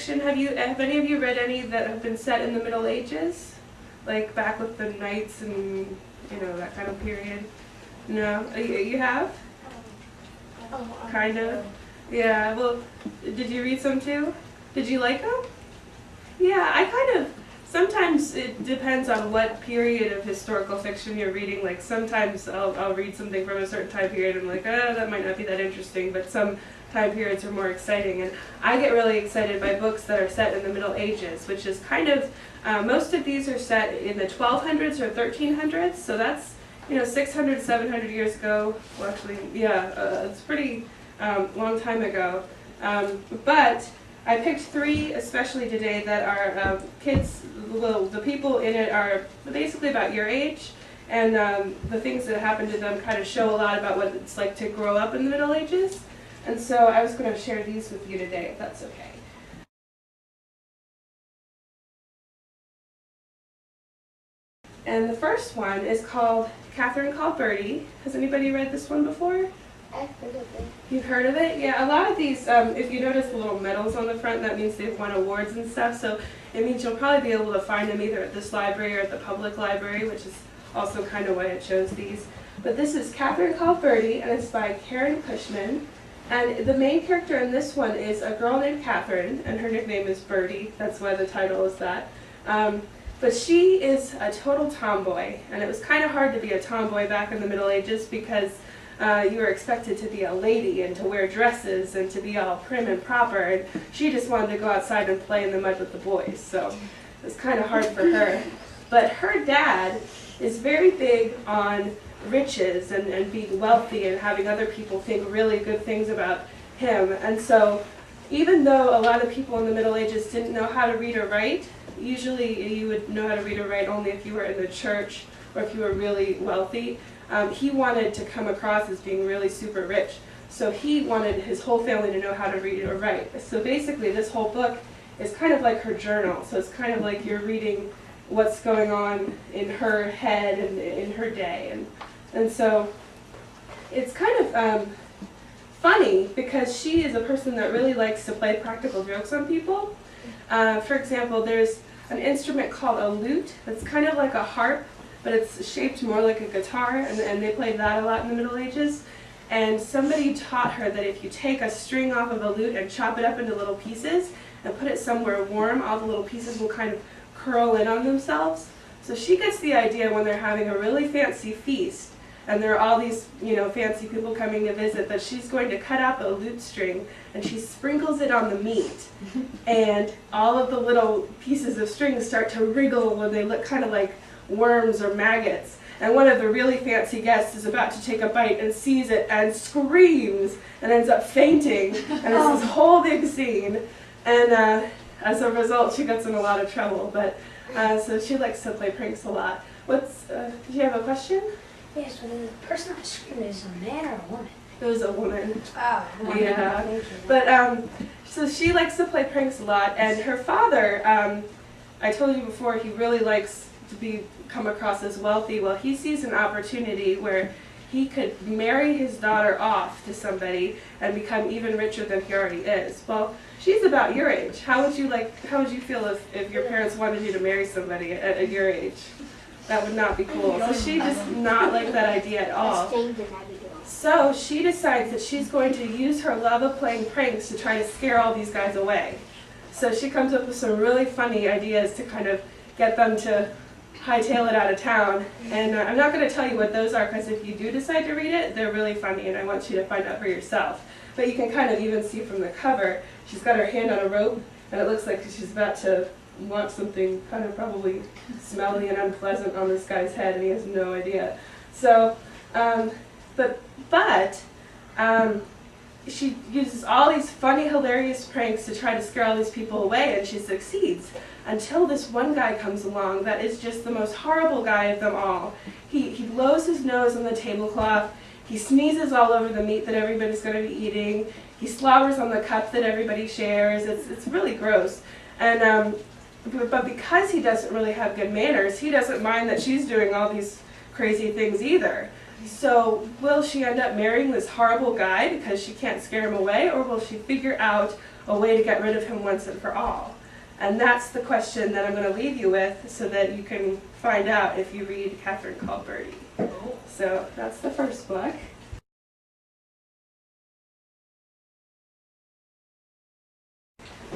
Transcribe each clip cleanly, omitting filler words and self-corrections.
fiction, have any of you read any that have been set in the Middle Ages? Like back with the knights and, you know, that kind of period? No? You have? Kind of? Yeah, well, did you read some too? Did you like them? Yeah, I kind of, sometimes it depends on what period of historical fiction you're reading. Like sometimes I'll read something from a certain time period and I'm like, oh, that might not be that interesting, but some time periods are more exciting. And I get really excited by books that are set in the Middle Ages, which is kind of, most of these are set in the 1200s or 1300s, so that's, you know, 600, 700 years ago. Well, actually, yeah, it's pretty long time ago. But I picked 3 especially today that are kids, well, the people in it are basically about your age, and the things that happen to them kind of show a lot about what it's like to grow up in the Middle Ages. And so I was going to share these with you today, if that's okay. And the first one is called Catherine Called Birdy. Has anybody read this one before? I've heard of it. You've heard of it? Yeah, a lot of these, if you notice the little medals on the front, that means they've won awards and stuff, so it means you'll probably be able to find them either at this library or at the public library, which is also kind of why it shows these. But this is Catherine Called Birdy, and it's by Cushman. And the main character in this one is a girl named Catherine, and her nickname is Birdy. That's why the title is that. But she is a total tomboy, and it was kind of hard to be a tomboy back in the Middle Ages because you were expected to be a lady and to wear dresses and to be all prim and proper, and she just wanted to go outside and play in the mud with the boys, so it was kind of hard for her. But her dad is very big on riches and being wealthy and having other people think really good things about him. And so even though a lot of people in the Middle Ages didn't know how to read or write, usually you would know how to read or write only if you were in the church or if you were really wealthy. He wanted to come across as being really super rich, so he wanted his whole family to know how to read or write. So basically this whole book is kind of like her journal, so it's kind of like you're reading what's going on in her head and in her day. And so it's kind of funny because she is a person that really likes to play practical jokes on people. For example, there's an instrument called a lute that's kind of like a harp, but it's shaped more like a guitar, and they played that a lot in the Middle Ages. And somebody taught her that if you take a string off of a lute and chop it up into little pieces and put it somewhere warm, all the little pieces will kind of curl in on themselves. So she gets the idea when they're having a really fancy feast, and there are all these, you know, fancy people coming to visit, that she's going to cut out the lute string and she sprinkles it on the meat, and all of the little pieces of string start to wriggle and they look kind of like worms or maggots. And one of the really fancy guests is about to take a bite and sees it and screams and ends up fainting, and it's this whole big scene. And as a result, she gets in a lot of trouble. But so she likes to play pranks a lot. Did you have a question? Yes, but the person that screamed is a man or a woman? It was a woman. Oh, yeah. But so she likes to play pranks a lot, and her father, I told you before, he really likes to come across as wealthy. Well, he sees an opportunity where he could marry his daughter off to somebody and become even richer than he already is. Well, she's about your age. How would you feel if your parents wanted you to marry somebody at your age? That would not be cool. So she does not like that idea at all. So she decides that she's going to use her love of playing pranks to try to scare all these guys away. So she comes up with some really funny ideas to kind of get them to hightail it out of town. And I'm not going to tell you what those are, because if you do decide to read it, they're really funny, and I want you to find out for yourself. But you can kind of even see from the cover, she's got her hand on a rope, and it looks like she's about to launch something kind of probably smelly and unpleasant on this guy's head, and he has no idea. So, she uses all these funny, hilarious pranks to try to scare all these people away, and she succeeds. Until this one guy comes along that is just the most horrible guy of them all. He blows his nose on the tablecloth, he sneezes all over the meat that everybody's going to be eating, he slobbers on the cup that everybody shares. It's really gross. And but because he doesn't really have good manners, he doesn't mind that she's doing all these crazy things either. So will she end up marrying this horrible guy because she can't scare him away, or will she figure out a way to get rid of him once and for all? And that's the question that I'm going to leave you with so that you can find out if you read Catherine Called Birdy. So that's the first book.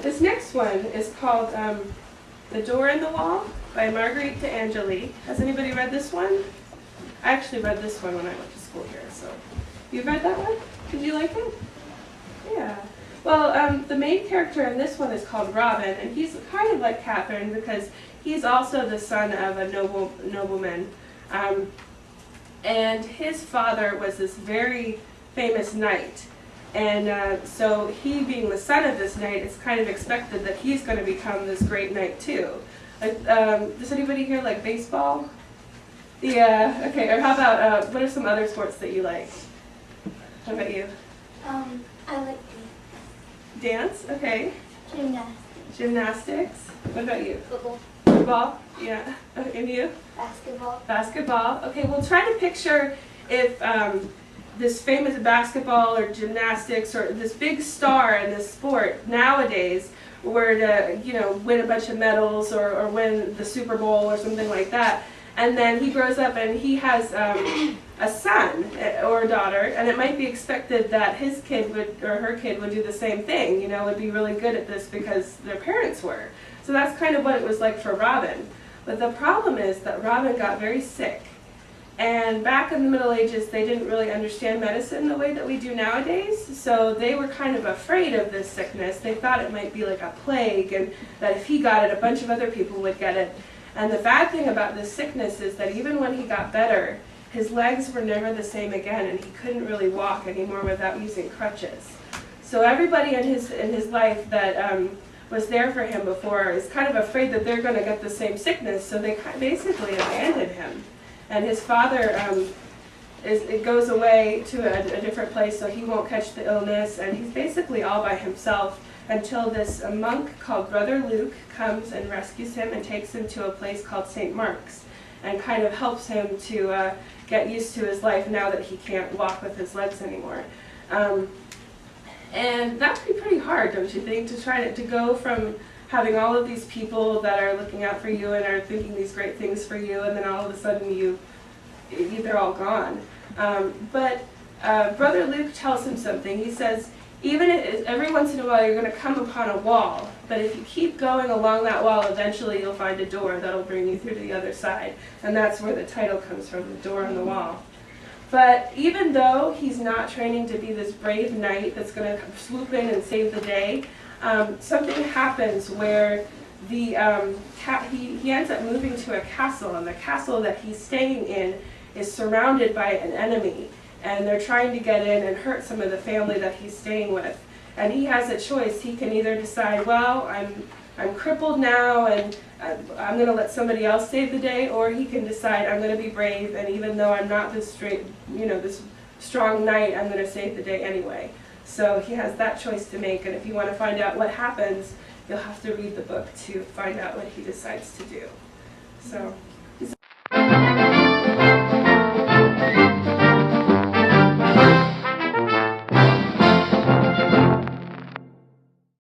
This next one is called The Door in the Wall by Marguerite to Angeli. Has anybody read this one? I actually read this one when I went to school here. So you read that one? Did you like it? Yeah. Well, the main character in this one is called Robin, and he's kind of like Catherine because he's also the son of a nobleman. And his father was this very famous knight. And so he, being the son of this knight, it's kind of expected that he's going to become this great knight too. Does anybody here like baseball? Yeah, okay, or how about, what are some other sports that you like? How about you? I like Dance, okay. gymnastics. Gymnastics. What about you? Football. Football, yeah. And you? Basketball. Basketball. Okay, well try to picture if this famous basketball or gymnastics or this big star in this sport nowadays were to, you know, win a bunch of medals or win the Super Bowl or something like that. And then he grows up and he has a son or a daughter, and it might be expected that his kid would, or her kid would do the same thing, you know, would be really good at this because their parents were. So that's kind of what it was like for Robin. But the problem is that Robin got very sick. And back in the Middle Ages, they didn't really understand medicine the way that we do nowadays, so they were kind of afraid of this sickness. They thought it might be like a plague, and that if he got it, a bunch of other people would get it. And the bad thing about this sickness is that even when he got better, his legs were never the same again, and he couldn't really walk anymore without using crutches. So everybody in his life that was there for him before is kind of afraid that they're going to get the same sickness, so they basically abandoned him. And his father goes away to a different place so he won't catch the illness, and he's basically all by himself until this monk called Brother Luke comes and rescues him and takes him to a place called St. Mark's and kind of helps him to get used to his life now that he can't walk with his legs anymore. And that would be pretty hard, don't you think, to try to go from having all of these people that are looking out for you and are thinking these great things for you, and then all of a sudden they're all gone. But Brother Luke tells him something. He says, even if every once in a while you're going to come upon a wall, but if you keep going along that wall, eventually you'll find a door that'll bring you through to the other side. And that's where the title comes from, the door on the wall. But even though he's not training to be this brave knight that's going to swoop in and save the day, something happens where he ends up moving to a castle, and the castle that he's staying in is surrounded by an enemy, and they're trying to get in and hurt some of the family that he's staying with. And he has a choice. He can either decide, well, I'm crippled now and I'm going to let somebody else save the day, or he can decide I'm going to be brave, and even though I'm not this this strong knight, I'm going to save the day anyway. So he has that choice to make, and if you want to find out what happens, you'll have to read the book to find out what he decides to do. So.